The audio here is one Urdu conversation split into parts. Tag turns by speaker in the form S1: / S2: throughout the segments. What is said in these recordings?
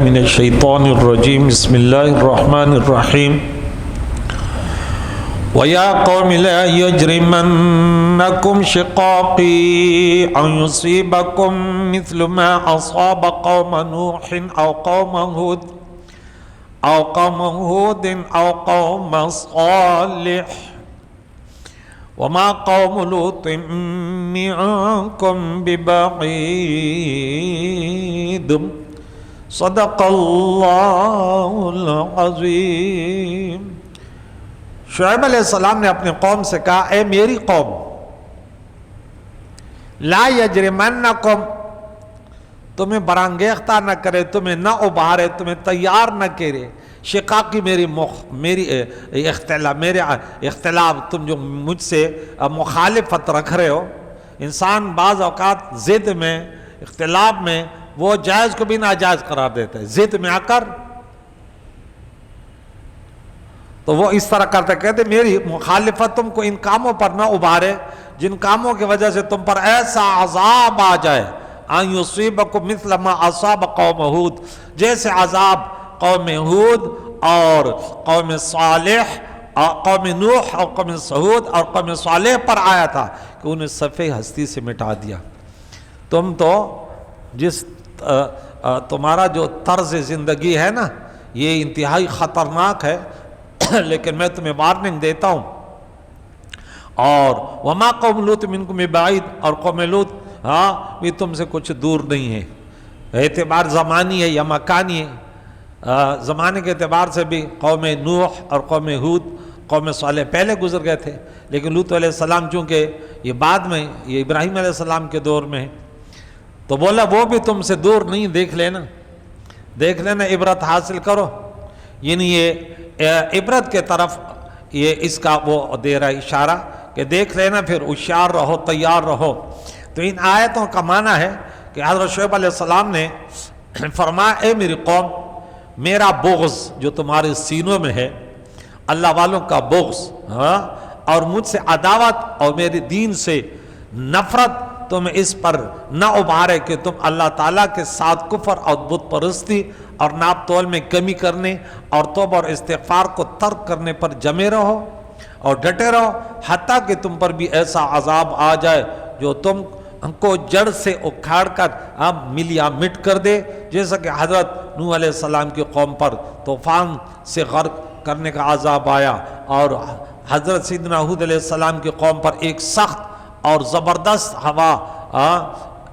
S1: من الشیطان الرجیم بسم اللہ الرحمن الرحیم وَيَا قَوْمِ لَا يَجْرِمَنَّكُمْ شِقَاقِي أَنْ يُصِيبَكُمْ مِثْلُ مَا أَصَابَ قَوْمَ نُوحٍ أَوْ قَوْمَ هُودٍ أَوْ قَوْمَ صَالِحٍ وَمَا قَوْمُ لُوطٍ مِّنكُمْ بِبَعِيدٍ صدق اللہ العظیم۔ شعیب علیہ السلام نے اپنے قوم سے کہا، اے میری قوم، لا یجرمنکم، تمہیں برانگیختہ نہ کرے، تمہیں نہ ابھارے، تمہیں تیار نہ کرے، شقاقی میری اختلاف، تم جو مجھ سے مخالفت رکھ رہے ہو۔ انسان بعض اوقات ضد میں، اختلاف میں وہ جائز کو بھی ناجائز قرار دیتا ہے، ضد میں آ کر تو وہ اس طرح کرتے، کہتے میری مخالفت تم کو ان کاموں پر نہ ابھارے جن کاموں کی وجہ سے تم پر ایسا عذاب آ جائے، ان یصیبکم مثل ما اصاب قوم ہود، جیسے عذاب قوم ہود اور قوم صالح، قوم نوح اور قوم ہود اور قوم صالح پر آیا تھا کہ انہیں صفحہ ہستی سے مٹا دیا۔ تم تو جس تمہارا جو طرز زندگی ہے نا، یہ انتہائی خطرناک ہے، لیکن میں تمہیں وارننگ دیتا ہوں۔ اور وما قوم لوط منکم ببعید، اور قوم لوط بھی تم سے کچھ دور نہیں ہے، اعتبار زمانی ہے یا مکانی ہے۔ زمانے کے اعتبار سے بھی قوم نوح اور قوم ہود، قوم صالح پہلے گزر گئے تھے، لیکن لوط علیہ السلام چونکہ یہ بعد میں، یہ ابراہیم علیہ السلام کے دور میں ہے، تو بولا وہ بھی تم سے دور نہیں، دیکھ لینا، عبرت حاصل کرو۔ یعنی یہ عبرت کے طرف یہ اس کا وہ دے رہا اشارہ کہ دیکھ لینا، پھر ہوشیار رہو، تیار رہو۔ تو ان آیتوں کا معنی ہے کہ حضرت شعیب علیہ السلام نے فرمایا، اے میری قوم، میرا بغض جو تمہارے سینوں میں ہے، اللہ والوں کا بغض اور مجھ سے عداوت اور میرے دین سے نفرت تم اس پر نہ ابھارے کہ تم اللہ تعالیٰ کے ساتھ کفر اور بت پرستی اور ناپ تول میں کمی کرنے اور توبہ اور استغفار کو ترک کرنے پر جمے رہو اور ڈٹے رہو، حتیٰ کہ تم پر بھی ایسا عذاب آ جائے جو تم کو جڑ سے اکھاڑ کر ملیا مٹ کر دے، جیسا کہ حضرت نوح علیہ السلام کی قوم پر طوفان سے غرق کرنے کا عذاب آیا، اور حضرت سیدنا ہود علیہ السلام کی قوم پر ایک سخت اور زبردست ہوا،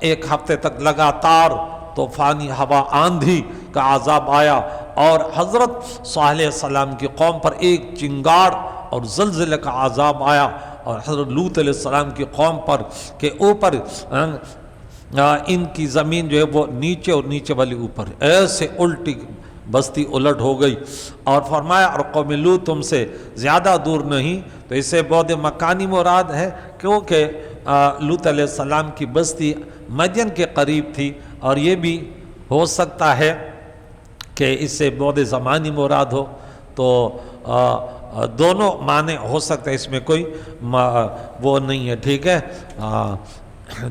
S1: ایک ہفتے تک لگاتار طوفانی ہوا، آندھی کا عذاب آیا، اور حضرت صالح علیہ السلام کی قوم پر ایک چنگاڑ اور زلزلے کا عذاب آیا، اور حضرت لوط علیہ السلام کی قوم پر کہ اوپر ان کی زمین جو ہے وہ نیچے اور نیچے والی اوپر، ایسے الٹی بستی الٹ ہو گئی۔ اور فرمایا، اور قوم لوط تم سے زیادہ دور نہیں، تو اس سے بعد مکانی مراد ہے، کیونکہ لوط علیہ السلام کی بستی مدین کے قریب تھی، اور یہ بھی ہو سکتا ہے کہ اس سے بعد زمانی مراد ہو، تو دونوں معنی ہو سکتے ہیں، اس میں کوئی وہ نہیں ہے، ٹھیک ہے۔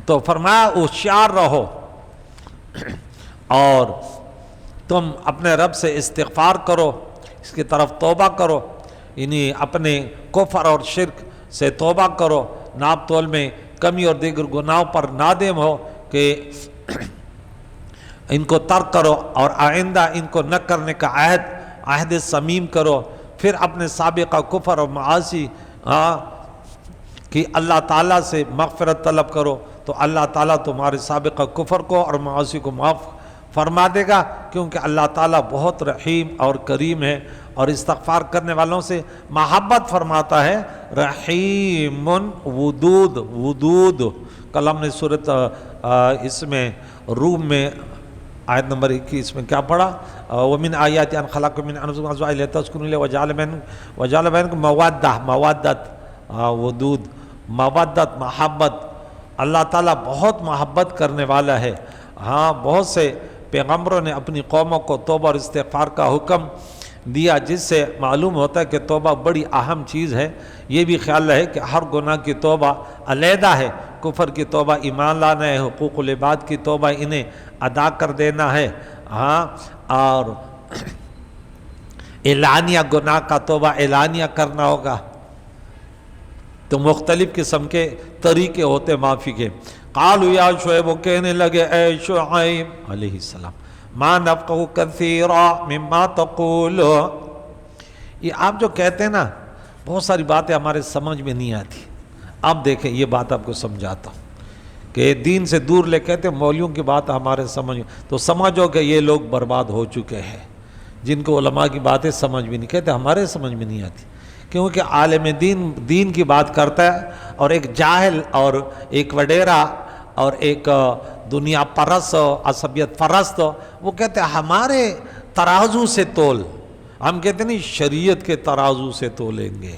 S1: تو فرمایا ہوشیار رہو اور تم اپنے رب سے استغفار کرو، اس کی طرف توبہ کرو، یعنی اپنے کفر اور شرک سے توبہ کرو، ناپ تول میں کمی اور دیگر گناہوں پر نادم ہو کہ ان کو ترک کرو، اور آئندہ ان کو نہ کرنے کا عہد صمیم کرو۔ پھر اپنے سابقہ کفر اور معاصی کی اللہ تعالیٰ سے مغفرت طلب کرو، تو اللہ تعالیٰ تمہارے سابقہ کفر کو اور معاصی کو معاف فرما دے گا، کیونکہ اللہ تعالیٰ بہت رحیم اور کریم ہے، اور استغفار کرنے والوں سے محبت فرماتا ہے۔ رحیم ودود، کل ہم نے سورۃ اس میں روم میں آیت نمبر 21 میں کیا پڑھا؟ وَمِنْ آیَاتِ أَنْ خَلَقَ مِنْ أَنْفُسِكُمْ أَزْوَاجًا لِتَسْكُنُوا إِلَيْهَا وَجَعَلَ بَيْنَكُم مَّوَدَّةً، ودود، محبت، اللہ تعالیٰ بہت محبت کرنے والا ہے۔ بہت سے پیغمبروں نے اپنی قوموں کو توبہ اور استغفار کا حکم دیا، جس سے معلوم ہوتا ہے کہ توبہ بڑی اہم چیز ہے۔ یہ بھی خیال رہے کہ ہر گناہ کی توبہ علیحدہ ہے، کفر کی توبہ ایمان لانا ہے، حقوق العباد کی توبہ انہیں ادا کر دینا ہے، اور اعلانیہ گناہ کا توبہ اعلانیہ کرنا ہوگا، تو مختلف قسم کے طریقے ہوتے معافی کے۔ قالوا یا شعیب، وہ کہنے لگے اے شعیب علیہ السلام، ما نفقہ کثیرا مما تقول، یہ آپ جو کہتے ہیں نا بہت ساری باتیں ہمارے سمجھ میں نہیں آتی۔ اب دیکھیں یہ بات آپ کو سمجھاتا ہوں کہ دین سے دور لے کہتے ہیں مولویوں کی بات ہمارے سمجھ، تو سمجھو کہ یہ لوگ برباد ہو چکے ہیں جن کو علماء کی باتیں سمجھ بھی نہیں، کہتے ہمارے سمجھ میں نہیں آتی، کیونکہ عالم دین کی بات کرتا ہے، اور ایک جاہل اور ایک وڈیرا اور ایک دنیا پرست عصبیت پرست وہ کہتے ہیں ہمارے ترازو سے تول، ہم کہتے ہیں نہیں شریعت کے ترازو سے تولیں گے،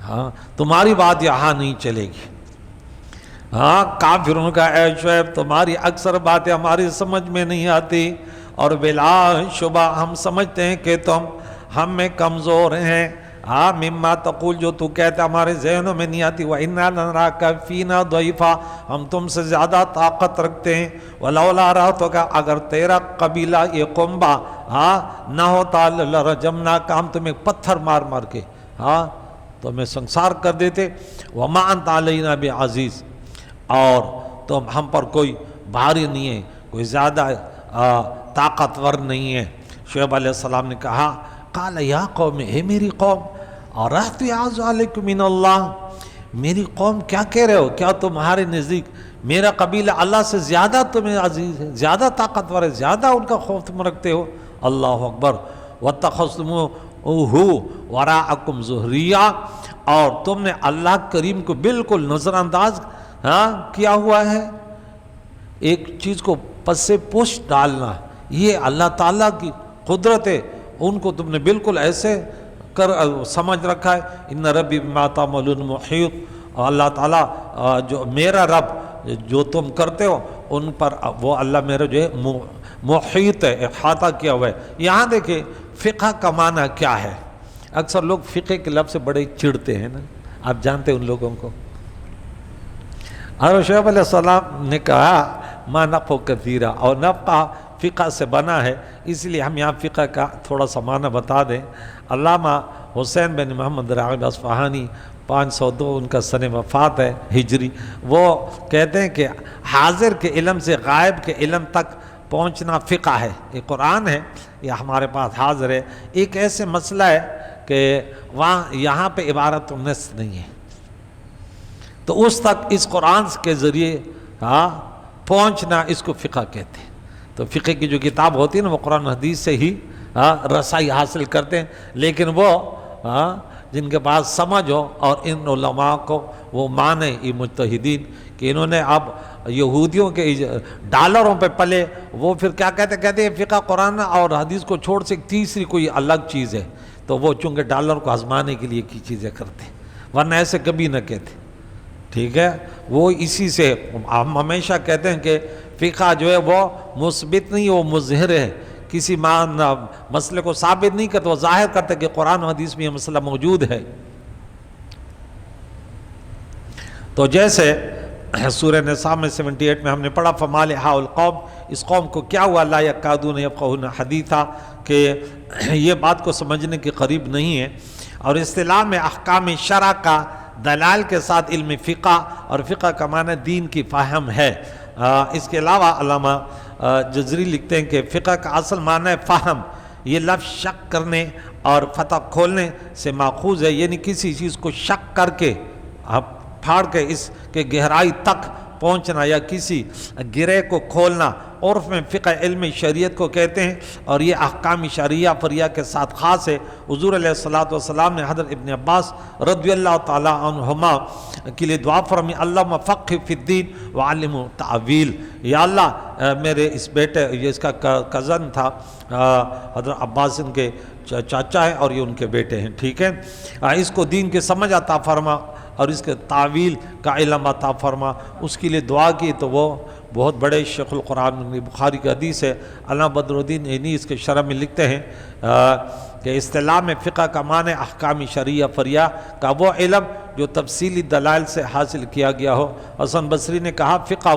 S1: ہاں تمہاری بات یہاں نہیں چلے گی۔ ہاں کافروں کا اے شعیب تمہاری اکثر باتیں ہماری سمجھ میں نہیں آتی، اور بلا شبہ ہم سمجھتے ہیں کہ تم ہم میں کمزور ہیں، ہاں مما تقول جو تو کہتا ہمارے ذہنوں میں نہیں آتی، وَإِنَّا لَنَرَاكَ فِينَا ضَعِيفًا ہم تم سے زیادہ طاقت رکھتے ہیں، وَلَوْلَا رَهْطُكَ اگر تیرا قبیلہ یہ قنبہ نہ ہوتا لَرَجَمْنَاكَ ہم تمہیں پتھر مار مار کے تمہیں سنسار کر دیتے، وَمَا أَنْتَ عَلَيْنَا بِعَزِيزٍ اور تم ہم پر کوئی بھاری نہیں ہے، کوئی زیادہ طاقتور نہیں ہے۔ شعیب علیہ السلام نے کہا قال یا قوم، اے میری قوم، اَرَحْتُ يَعْزُ عَلَيْكُمْ مِنَ اللَّهِ میری قوم کیا کہہ رہے ہو، کیا تمہارے نزدیک میرا قبیلہ اللہ سے زیادہ تمہیں عزیز ہے، زیادہ طاقتور ہے، زیادہ ان کا خوف تم رکھتے ہو؟ اللہ اکبر۔ وَاتَّخَذْتُمُوهُ وَرَاءَكُمْ ظُهْرِيًّا اور تم نے اللہ کریم کو بالکل نظر انداز کیا ہوا ہے، ایک چیز کو پس سے پوش ڈالنا یہ اللہ تعالیٰ کی قدرت ہے، ان کو تم نے بالکل ایسے کر سمجھ رکھا ہے۔ ان ربی بما تعملون محیط، اور اللہ تعالیٰ جو میرا رب جو تم کرتے ہو ان پر وہ اللہ میرا جو ہے محیط ہے، احاطہ کیا ہوا ہے۔ یہاں دیکھیں فقہ کا معنی کیا ہے، اکثر لوگ فقہ کے لفظ سے بڑے چڑھتے ہیں نا، آپ جانتے ہیں ان لوگوں کو۔ اور شعیب علیہ السلام نے کہا ما نفقہ کثیرا، اور نفقہ فقہ سے بنا ہے، اس لیے ہم یہاں فقہ کا تھوڑا سا معنی بتا دیں۔ علامہ حسین بن محمد راغب اصفہانی 502 ان کا سن وفات ہے ہجری، وہ کہتے ہیں کہ حاضر کے علم سے غائب کے علم تک پہنچنا فقہ ہے۔ یہ قرآن ہے، یہ ہمارے پاس حاضر ہے، ایک ایسے مسئلہ ہے کہ یہاں پہ عبارت نص نہیں ہے، تو اس تک اس قرآن کے ذریعے پہنچنا اس کو فقہ کہتے ہیں۔ تو فقہ کی جو کتاب ہوتی ہے نا وہ قرآن حدیث سے ہی رسائی حاصل کرتے ہیں، لیکن وہ جن کے پاس سمجھ ہو اور ان علماء کو وہ مانے یہ مجتہدین کہ انہوں نے اب یہودیوں کے ڈالروں پہ پلے، وہ پھر کیا کہتے ہیں فقہ قرآن اور حدیث کو چھوڑ سے ایک تیسری کوئی الگ چیز ہے، تو وہ چونکہ ڈالر کو آزمانے کے لیے کی چیزیں کرتے ہیں، ورنہ ایسے کبھی نہ کہتے، ٹھیک ہے۔ وہ اسی سے ہم ہمیشہ کہتے ہیں کہ فقہ جو ہے وہ مثبت نہیں، وہ مظہر ہے، کسی مسئلے کو ثابت نہیں کرتے، وہ ظاہر کرتے کہ قرآن و حدیث میں یہ مسئلہ موجود ہے۔ تو جیسے سورہ نساء میں 78 میں ہم نے پڑھا فَمَا لِهَٰؤُ الْقَوْمِ اس قوم کو کیا ہوا لَا يَكَادُونَ يَفْقَهُونَ حَدِيثًا کہ یہ بات کو سمجھنے کے قریب نہیں ہے۔ اور اصطلاح میں احکام شرع کا دلائل کے ساتھ علم فقہ، اور فقہ کا معنی دین کی فہم ہے۔ اس کے علاوہ علامہ جزری لکھتے ہیں کہ فقہ کا اصل معنی ہے فہم، یہ لفظ شک کرنے اور فتح کھولنے سے ماخوذ ہے، یعنی کسی چیز کو شک کر کے پھاڑ کے اس کے گہرائی تک پہنچنا یا کسی گرے کو کھولنا، عرف میں فقہ علم شریعت کو کہتے ہیں، اور یہ احکام شرعیہ فریہ کے ساتھ خاص ہے۔ حضور علیہ السلام نے حضرت ابن عباس رضی اللہ تعالیٰ عنہما کے لیے دعا فرمائی اللہم فقہ فی الدین وعلمہ تعویل، یا اللہ میرے اس بیٹے، یہ اس کا کزن تھا حضرت عباس، ان کے چاچا ہیں اور یہ ان کے بیٹے ہیں، ٹھیک ہے، اس کو دین کی سمجھ عطا فرما اور اس کے تعویل کا علم عطا فرما، اس کے لیے دعا کی۔ تو وہ بہت بڑے شیخ القرآن بخاری کی حدیث ہے، علامہ بدر الدین عینی اس کے شرح میں لکھتے ہیں کہ اصطلاح میں فقہ کا معنی احکام شرعیہ فریہ کا وہ علم جو تفصیلی دلائل سے حاصل کیا گیا ہو۔ حسن بصری نے کہا فقہ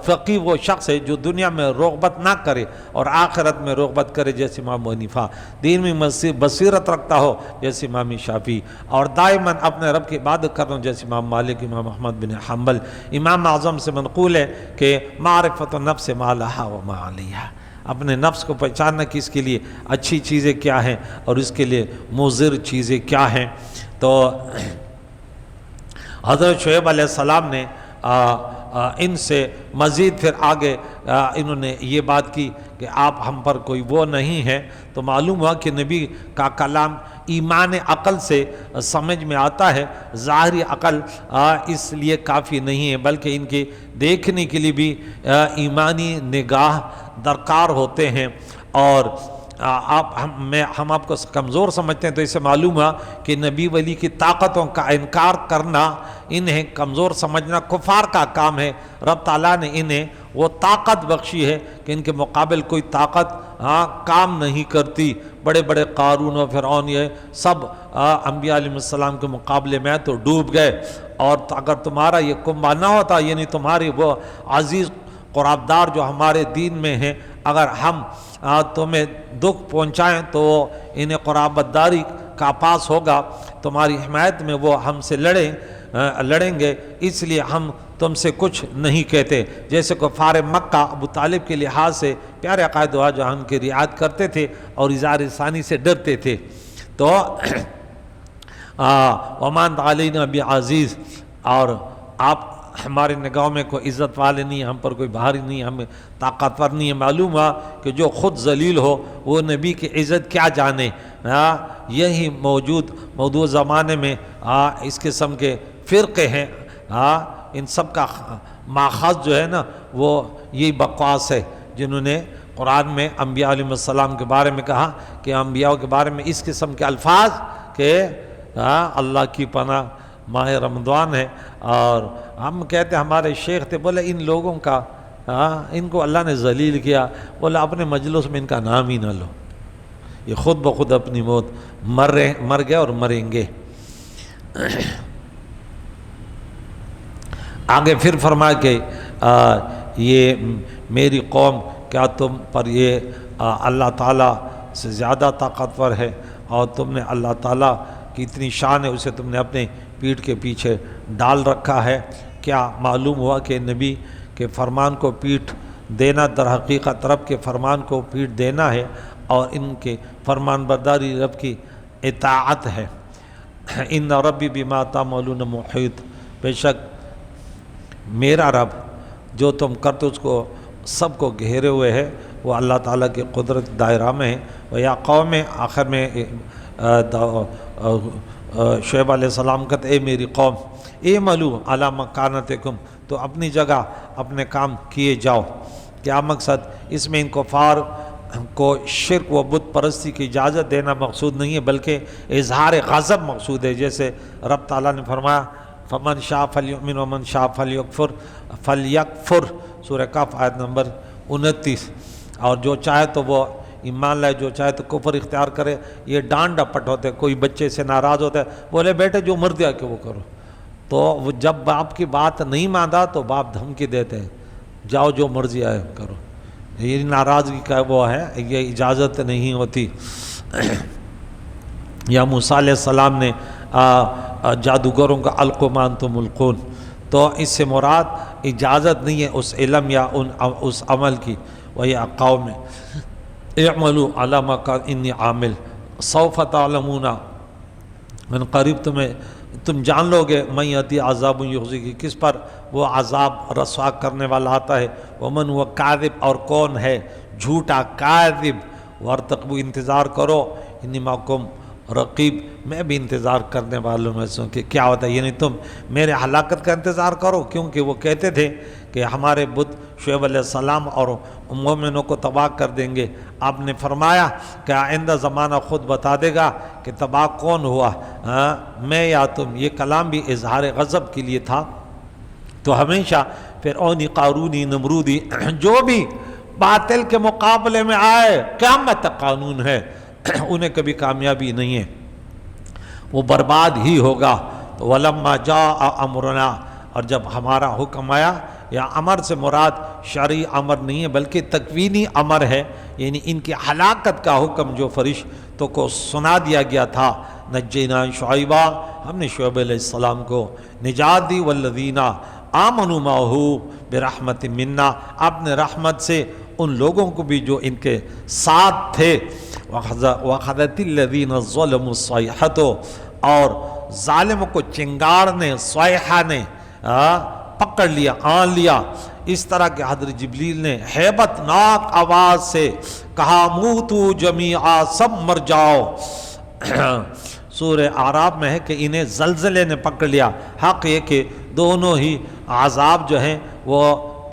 S1: فقیہ وہ شخص ہے جو دنیا میں رغبت نہ کرے اور آخرت میں رغبت کرے جیسے امام ابو حنیفہ، دین میں بصیرت رکھتا ہو جیسے امام شافعی، اور دائماً اپنے رب کی عبادت کرنا جیسے امام مالک، امام احمد بن حنبل۔ امام اعظم سے منقول ہے کہ معرفت النفس ما لہا وما علیہا، اپنے نفس کو پہچاننا کہ اس کے لیے اچھی چیزیں کیا ہیں اور اس کے لیے مضر چیزیں کیا ہیں۔ تو حضرت شعیب علیہ السلام نے ان سے مزید پھر آگے انہوں نے یہ بات کی کہ آپ ہم پر کوئی وہ نہیں ہے، تو معلوم ہوا کہ نبی کا کلام ایمان عقل سے سمجھ میں آتا ہے، ظاہری عقل اس لیے کافی نہیں ہے، بلکہ ان کے دیکھنے کے لیے بھی ایمانی نگاہ درکار ہوتے ہیں۔ اور ہم آپ کو کمزور سمجھتے ہیں، تو اس سے معلوم ہوا کہ نبی ولی کی طاقتوں کا انکار کرنا، انہیں کمزور سمجھنا کفار کا کام ہے۔ رب تعالیٰ نے انہیں وہ طاقت بخشی ہے کہ ان کے مقابل کوئی طاقت کام نہیں کرتی۔ بڑے بڑے قارون و فرعون یہ سب انبیاء علیہ السلام کے مقابلے میں تو ڈوب گئے، اور اگر تمہارا یہ کنبہ نہ ہوتا، یعنی تمہاری وہ عزیز قرابدار جو ہمارے دین میں ہیں، اگر ہم تمہیں دکھ پہنچائیں تو انہیں قرابت داری کا پاس ہوگا، تمہاری حمایت میں وہ ہم سے لڑیں گے، اس لیے ہم تم سے کچھ نہیں کہتے۔ جیسے کفار مکہ ابو طالب کے لحاظ سے پیارے عقائد و جہان کی رعایت کرتے تھے اور اظہار ثانی سے ڈرتے تھے، تو ومان علینا بعزیز، اور آپ ہمارے نگاہوں میں کوئی عزت والے نہیں، ہم پر کوئی بھاری نہیں، ہمیں طاقتور نہیں ہے۔ معلوم ہوا کہ جو خود ذلیل ہو وہ نبی کی عزت کیا جانے۔ یہی موجود زمانے میں اس قسم کے فرقے ہیں، ان سب کا ماخذ جو ہے نا وہ یہی بکواس ہے، جنہوں نے قرآن میں انبیاء علیہ السلام کے بارے میں کہا کہ انبیاء کے بارے میں اس قسم کے الفاظ کہ اللہ کی پناہ ماہ رمضان ہے، اور ہم کہتے ہمارے شیخ تھے، بولے ان لوگوں کا ان کو اللہ نے ذلیل کیا، بولے اپنے مجلس میں ان کا نام ہی نہ لو، یہ خود بخود اپنی موت مر گئے اور مریں گے۔ آگے پھر فرمایا کہ یہ میری قوم کیا تم پر یہ اللہ تعالیٰ سے زیادہ طاقتور ہے، اور تم نے اللہ تعالیٰ کی اتنی شان ہے اسے تم نے اپنے پیٹھ کے پیچھے ڈال رکھا ہے۔ کیا معلوم ہوا کہ نبی کے فرمان کو پیٹھ دینا در حقیقت رب کے فرمان کو پیٹھ دینا ہے، اور ان کے فرمان برداری رب کی اطاعت ہے۔ ان ربی بما تعملون محیط، بے شک میرا رب جو تم کرتے اس کو سب کو گھیرے ہوئے ہے، وہ اللہ تعالیٰ کی قدرت دائرہ میں ہے۔ ویا قوم، آخر میں شعیب علیہ السلام کہتے اے میری قوم اعملوا علی مکانتکم، تو اپنی جگہ اپنے کام کیے جاؤ۔ کیا مقصد؟ اس میں ان کفار کو شرک و بت پرستی کی اجازت دینا مقصود نہیں ہے، بلکہ اظہار غضب مقصود ہے۔ جیسے رب تعالیٰ نے فرمایا فمن شاء فلیؤمن ومن شاء فلیکفر، سورہ کہف آیت نمبر 29، اور جو چاہے تو وہ ایمان لائے، جو چاہے تو کفر اختیار کرے۔ یہ ڈانٹ ڈپٹ ہوتے، کوئی بچے سے ناراض ہوتا ہے، بولے بیٹے جو مر دیا کہ وہ کرو، تو وہ جب باپ کی بات نہیں مانتا تو باپ دھمکی دیتے ہیں جاؤ جو مرضی آئے کرو۔ یہ ناراضگی کا وہ ہے، یہ اجازت نہیں ہوتی۔ یا موسیٰ علیہ السلام نے جادوگروں کا القوا ما انتم ملقون، تو اس سے مراد اجازت نہیں ہے اس علم یا اس عمل کی۔ وَيَا قَوْمِ اعْمَلُوا عَلَىٰ مَا إِنِّي عَامِلٌ سَوْفَ تَعْلَمُونَ، من قریب تم جان لو گے من یأتی عذاب یخزی کی، کس پر وہ عذاب رسوا کرنے والا آتا ہے، ومن ہوا کاذب، اور کون ہے جھوٹا کاذب، وارتقبوا، انتظار کرو، انی معکم رقیب، میں بھی انتظار کرنے والوں میں سے ہوں کہ کیا ہوتا ہے، یعنی تم میرے ہلاکت کا انتظار کرو، کیونکہ وہ کہتے تھے کہ ہمارے بت شعیب علیہ السلام اور مومنوں کو تباہ کر دیں گے۔ آپ نے فرمایا کہ آئندہ زمانہ خود بتا دے گا کہ تباہ کون ہوا، میں یا تم۔ یہ کلام بھی اظہار غضب کے لیے تھا۔ تو ہمیشہ فرعونی، قارونی، نمرودی جو بھی باطل کے مقابلے میں آئے، قیامت تک قانون ہے، انہیں کبھی کامیابی نہیں ہے، وہ برباد ہی ہوگا۔ تو ولما جاء امرنا، اور جب ہمارا حکم آیا، یا امر سے مراد شرعی امر نہیں ہے بلکہ تکوینی امر ہے، یعنی ان کی ہلاکت کا حکم جو فرشتوں کو سنا دیا گیا تھا، نجینا شعیبہ، ہم نے شعیب علیہ السلام کو نجات دی، والذین آمنوا معہ برحمت منا، اپنے رحمت سے ان لوگوں کو بھی جو ان کے ساتھ تھے، وَأَخَذَتِ الَّذِينَ ظَلَمُوا الصَّيْحَةُ، اور ظالموں کو چنگاڑ نے، صیحہ نے پکڑ لیا، آن لیا، اس طرح کہ حضرت جبریل نے ہیبت ناک آواز سے کہا موتو جمیعا، سب مر جاؤ۔ سورہ اعراف میں ہے کہ انہیں زلزلے نے پکڑ لیا۔ حق یہ کہ دونوں ہی عذاب جو ہیں وہ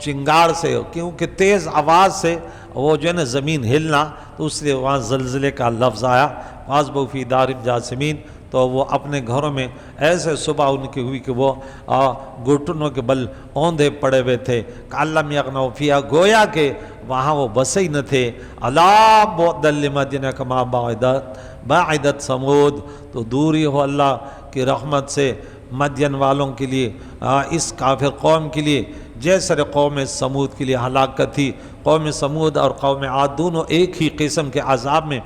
S1: چنگاڑ سے، کیونکہ تیز آواز سے وہ جو ہے نا زمین ہلنا، تو اس لیے وہاں زلزلے کا لفظ آیا۔ وَأَصْبَحُوا فِي دَارِهِمْ جَاثِمِينَ، تو وہ اپنے گھروں میں ایسے صبح ان کی ہوئی کہ وہ گھٹنوں کے بل اوندھے پڑے ہوئے تھے، کأن لم یغنوا فیہا، گویا کہ وہاں وہ بسے ہی نہ تھے۔ الا بعدا لمدین کما بعدت ثمود، تو دوری ہو اللہ کی رحمت سے مدین والوں کے لیے، اس کافر قوم کے لیے جیسے قوم سمود کے لیے ہلاکت تھی۔ قوم سمود اور قوم عاد دونوں ایک ہی قسم کے عذاب میں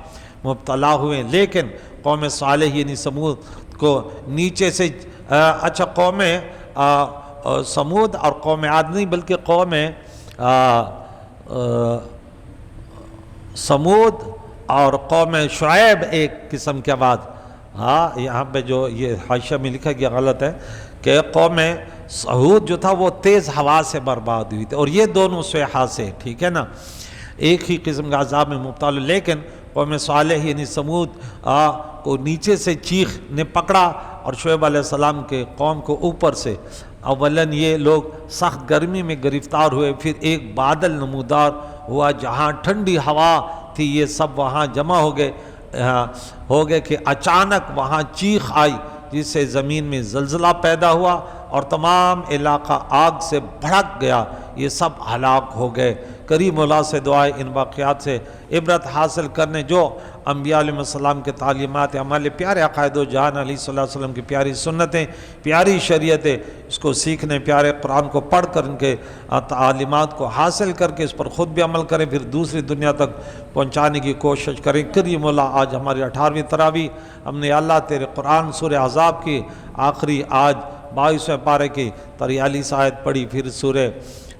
S1: مبتلا ہوئے، لیکن قوم صالح یعنی سمود کو نیچے سے، اچھا قوم سمود اور قوم عاد نہیں بلکہ قوم سمود اور قوم شعیب ایک قسم کے بعد، یہاں پہ جو یہ حاشیہ میں لکھا گیا غلط ہے کہ قوم سہود جو تھا وہ تیز ہوا سے برباد ہوئی تھی، اور یہ دونوں صیحہ سے، ٹھیک ہے نا، ایک ہی قسم کا عذاب میں مبتلا، لیکن قوم صالح یعنی سمود کو نیچے سے چیخ نے پکڑا اور شعیب علیہ السلام کے قوم کو اوپر سے۔ اولاً یہ لوگ سخت گرمی میں گرفتار ہوئے، پھر ایک بادل نمودار ہوا، جہاں ٹھنڈی ہوا تھی یہ سب وہاں جمع ہو گئے کہ اچانک وہاں چیخ آئی، جس سے زمین میں زلزلہ پیدا ہوا اور تمام علاقہ آگ سے بھڑک گیا، یہ سب ہلاک ہو گئے۔ کریم اللہ سے دعائے ان واقعات سے عبرت حاصل کرنے جو انبیاء علیہ السلام کے تعلیمات، ہمارے پیارے عقائد و جہان علیہ صلی اللہ علیہ وسلم کی پیاری سنتیں، پیاری شریعتیں، اس کو سیکھنے، پیارے قرآن کو پڑھ کر ان کے تعلیمات کو حاصل کر کے اس پر خود بھی عمل کریں، پھر دوسری دنیا تک پہنچانے کی کوشش کریں۔ کریم اللہ، آج ہماری 18ویں تراویح ہم نے اللہ تیرے قرآن سورہ احزاب کی آخری آج 22ویں پارے کی 43 آیت پڑھی، پھر سورہ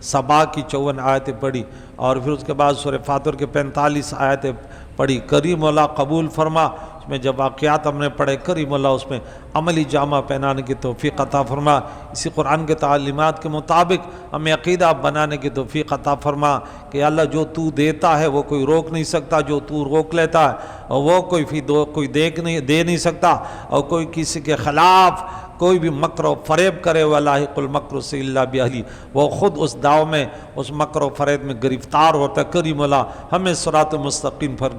S1: سبا کی 54 آیتیں پڑھی، اور پھر اس کے بعد سورہ فاتر کے 45 آیتیں پڑھی۔ کریم اللہ قبول فرما، اس میں جب واقعات ہم نے پڑھے، کریم اللہ اس میں عملی جامہ پہنانے کی توفیق عطا فرما، اسی قرآن کے تعلیمات کے مطابق ہمیں عقیدہ بنانے کی توفیق عطا فرما کہ اللہ جو تو دیتا ہے وہ کوئی روک نہیں سکتا، جو تو روک لیتا ہے وہ کوئی دے نہیں سکتا، اور کوئی کسی کے خلاف کوئی بھی مکر و فریب کرے، وَلَا الْمَكْرُ إِلَّا بِأَهْلِهِ، وہ خود اس داؤ میں، اس مکر و فریب میں گرفتار ہوتا ہے۔ کریم اللہ ہمیں صراط مستقیم پر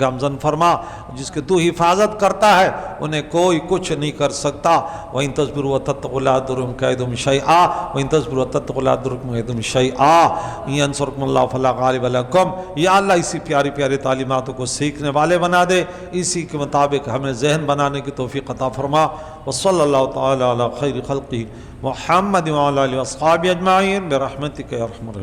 S1: گامزن فرما، جس کی تو حفاظت کرتا ہے انہیں کوئی کچھ نہیں کر سکتا۔ وَإِن تَصْبِرُوا وَتَتَّقُوا لَا يَضُرُّكُمْ كَيْدُهُمْ شَيْئًا وَإِن تَصْبِرُوا وَتَتَّقُوا لَا يَضُرُّكُمْ كَيْدُهُمْ شَيْئًا إِن يَنصُرْكُمُ اللَّهُ فَلَا غَالِبَ لَكُمْ۔ یا اللہ اسی پیاری پیاری تعلیماتوں کو سیکھنے والے بنا دے، اسی کے مطابق ہمیں ذہن بنانے کی توفیق عطا فرما۔ وصلی اللہ تعالی علی خیر خلقہ محمد وعلی آلہ واصحابہ اجمعین برحمتک یا ارحم الراحمین۔